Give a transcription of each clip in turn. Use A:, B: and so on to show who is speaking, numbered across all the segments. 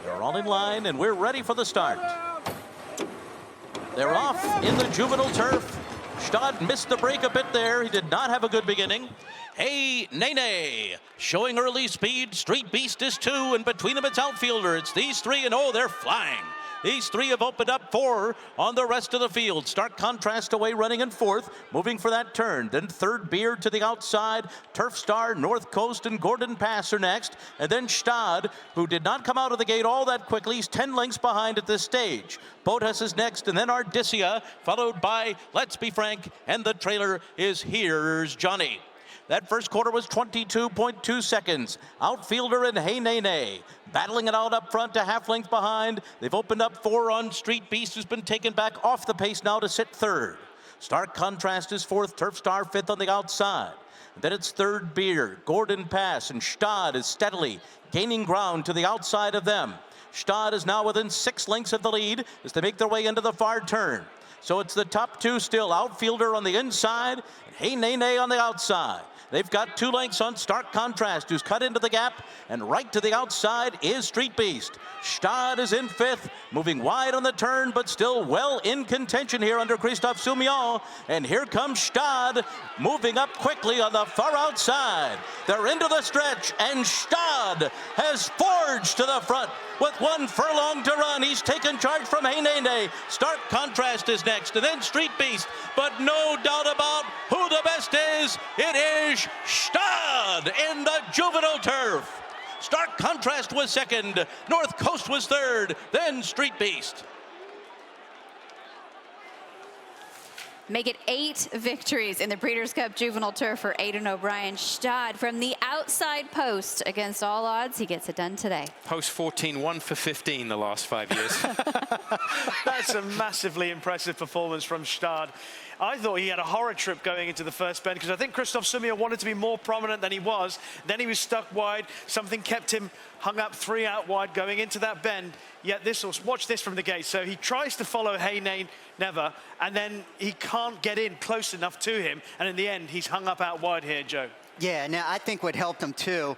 A: They're all in line, and we're ready for the start. They're off in the Juvenile Turf. Gstaad missed the break a bit there. He did not have a good beginning. Hey, Nene, showing early speed. Street Beast is 2, and between them it's Outfielder. It's these 3, and oh, they're flying. These 3 have opened up 4 on the rest of the field. Stark Contrast away running in 4th, moving for that turn. Then 3rd Beard to the outside. Turf Star, North Coast, and Gordon Pass are next. And then Gstaad, who did not come out of the gate all that quickly. He's 10 lengths behind at this stage. Botas is next, and then Ardisia, followed by Let's Be Frank, and the trailer is Here's Johnny. That first quarter was 22.2 seconds. Outfielder and Hey Nene battling it out up front to half length behind. They've opened up 4 on Street Beast, who's been taken back off the pace now to sit 3rd. Stark Contrast is 4th, Turf Star 5th on the outside. Then it's 3rd Beard, Gordon Pass, and Gstaad is steadily gaining ground to the outside of them. Gstaad is now within 6 lengths of the lead as they make their way into the far turn. So it's the top 2 still. Outfielder on the inside, and Hey Nene on the outside. They've got 2 lengths on Stark Contrast, who's cut into the gap, and right to the outside is Street Beast. Gstaad is in 5th, moving wide on the turn, but still well in contention here under Christophe Soumillon. And here comes Gstaad, moving up quickly on the far outside. They're into the stretch, and Gstaad has forged to the front with 1 furlong to run. He's taken charge from Hey Nene. Stark Contrast is next, and then Street Beast. But no doubt about who the best is. It is Gstaad in the Juvenile Turf. Stark Contrast was 2nd, North Coast was 3rd, then Street Beast.
B: Make it 8 victories in the Breeders' Cup Juvenile Turf for Aidan O'Brien. Gstaad from the outside post. Against all odds, he gets it done today.
C: Post 14, 1 for 15 the last 5 years.
D: That's a massively impressive performance from Gstaad. I thought he had a horror trip going into the first bend because I think Christophe Soumillon wanted to be more prominent than he was. Then he was stuck wide. Something kept him hung up 3 out wide going into that bend. Yet this, watch this from the gate. So he tries to follow Hey Nene Never, and then he can't get in close enough to him. And in the end, he's hung up out wide here, Joe.
E: Yeah, now I think what helped him too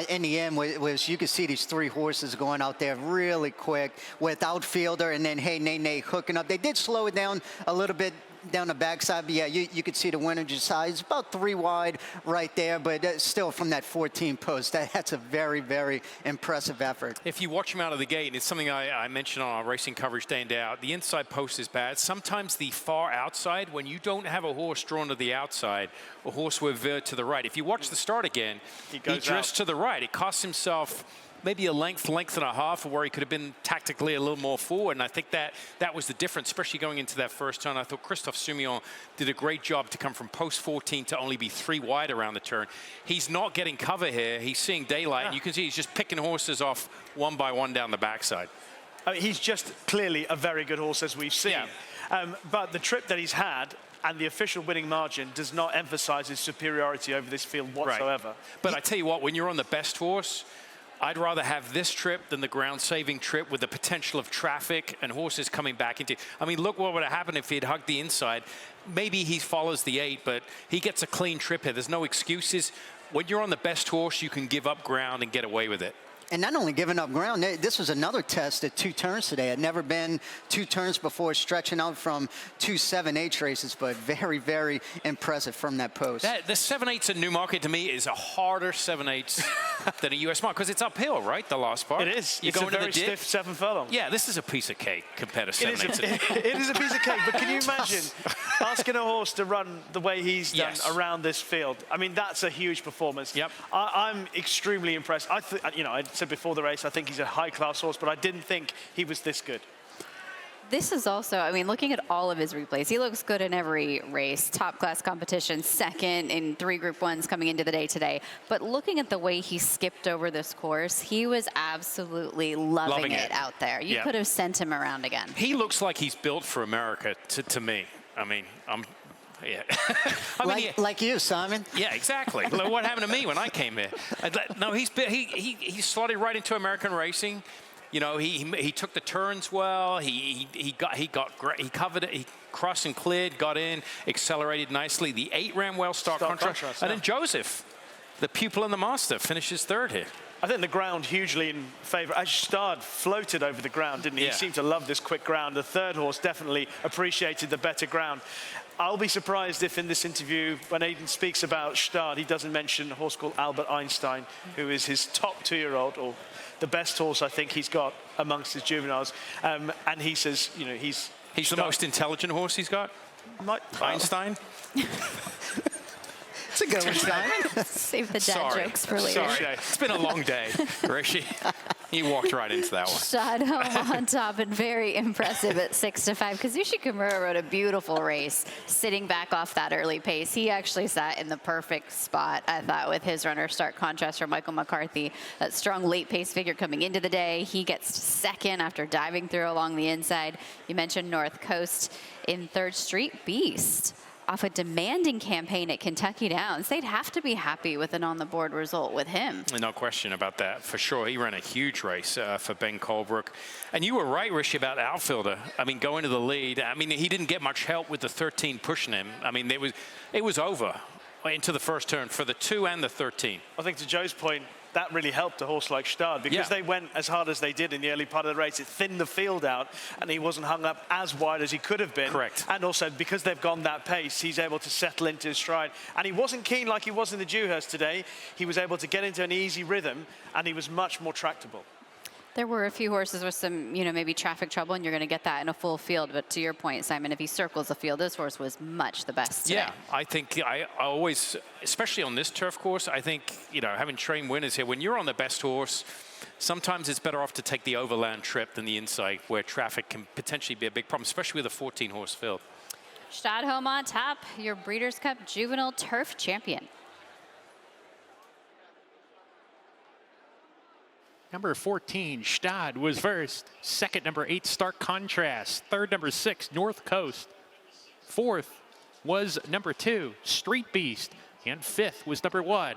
E: in the end was you could see these 3 horses going out there really quick with Outfielder and then Hey Nene hooking up. They did slow it down a little bit down the backside, but yeah, you could see the winner side. It's about 3 wide right there, but still from that 14 post, that's a very, very impressive effort.
C: If you watch him out of the gate, and it's something I mentioned on our racing coverage day in, day out, the inside post is bad. Sometimes the far outside, when you don't have a horse drawn to the outside, a horse will veer to the right. If you watch the start again, he drifts to the right. It costs himself maybe a length and a half of where he could have been tactically a little more forward. And I think that was the difference, especially going into that first turn. I thought Christophe Soumillon did a great job to come from post 14 to only be 3 wide around the turn. He's not getting cover here. He's seeing daylight, and you can see he's just picking horses off one by one down the backside.
D: I mean, he's just clearly a very good horse, as we've seen.
C: Yeah.
D: But the trip that he's had and the official winning margin does not emphasize his superiority over this field whatsoever.
C: Right. But I tell you what, when you're on the best horse, I'd rather have this trip than the ground-saving trip with the potential of traffic and horses coming back into. I mean, look what would have happened if he'd hugged the inside. Maybe he follows the 8, but he gets a clean trip here. There's no excuses. When you're on the best horse, you can give up ground and get away with it.
E: And not only giving up ground, this was another test at 2 turns today. Had never been 2 turns before, stretching out from 2 7/8 races, but very, very impressive from that post.
C: The 7/8 in Newmarket, to me, is a harder 7/8 than a US mark, because it's uphill, right, the last part?
D: It is.
C: You
D: it's
C: go
D: a
C: into
D: very
C: the dip.
D: stiff 7 furlong.
C: Yeah, this is a piece of cake compared to 7/8.
D: It is a piece of cake, but can you imagine asking a horse to run the way he's done around this field? I mean, that's a huge performance.
C: Yep.
D: I'm extremely impressed. I said before the race, I think he's a high-class horse, but I didn't think he was this good.
B: This is also, I mean, looking at all of his replays, he looks good in every race. Top-class competition, 2nd in 3 Group 1s coming into the day today. But looking at the way he skipped over this course, he was absolutely loving it out there. You could have sent him around again.
C: He looks like he's built for America to me. I mean, yeah.
E: like you, Simon.
C: Yeah, exactly. What happened to me when I came here? No, he slotted right into American racing. You know, he took the turns well. He covered it. He crossed and cleared, got in, accelerated nicely. The 8 ran well. Stark Contrast. And then Joseph, the pupil and the master, finishes 3rd here.
D: I think the ground hugely in favour. Gstaad floated over the ground, didn't he?
C: Yeah.
D: He seemed to love this quick ground. The third horse definitely appreciated the better ground. I'll be surprised if in this interview, when Aidan speaks about Gstaad, he doesn't mention a horse called Albert Einstein, who is his top 2-year-old, or the best horse I think he's got amongst his juveniles. And he says, you know, he's
C: the most intelligent horse he's got? Einstein?
E: It's a good one, Simon.
B: Save the dad jokes for later.
C: Sorry. It's been a long day, Rishi. He walked right into that one.
B: Gstaad home on top and very impressive at 6-5. Kazushi Kimura rode a beautiful race, sitting back off that early pace. He actually sat in the perfect spot, I thought, with his runner. Stark contrast from Michael McCarthy. That strong late pace figure coming into the day. He gets second after diving through along the inside. You mentioned North Coast in third. Street Beast off a demanding campaign at Kentucky Downs. They'd have to be happy with an on-the-board result with him.
C: No question about that, for sure. He ran a huge race for Ben Colebrook. And you were right, Rishi, about outfielder. I mean, going to the lead. I mean, he didn't get much help with the 13 pushing him. I mean, it was over into the first turn for the 2 and the 13.
D: I think to Joe's point, that really helped a horse like Gstaad because they went as hard as they did in the early part of the race. It thinned the field out and he wasn't hung up as wide as he could have been.
C: Correct.
D: And also because they've gone that pace, he's able to settle into his stride. And he wasn't keen like he was in the Dewhurst today. He was able to get into an easy rhythm and he was much more tractable.
B: There were a few horses with some, you know, maybe traffic trouble, and you're going to get that in a full field. But to your point, Simon, if he circles the field, this horse was much the best today.
C: Yeah, I think I always, especially on this turf course, I think, you know, having trained winners here, when you're on the best horse, sometimes it's better off to take the overland trip than the inside, where traffic can potentially be a big problem, especially with a 14-horse field.
B: Gstaad home on top, your Breeders' Cup Juvenile Turf champion.
F: Number 14, Gstaad was first. Second, number 8, Stark Contrast. Third, number 6, North Coast. Fourth was number 2, Street Beast. And fifth was number 1,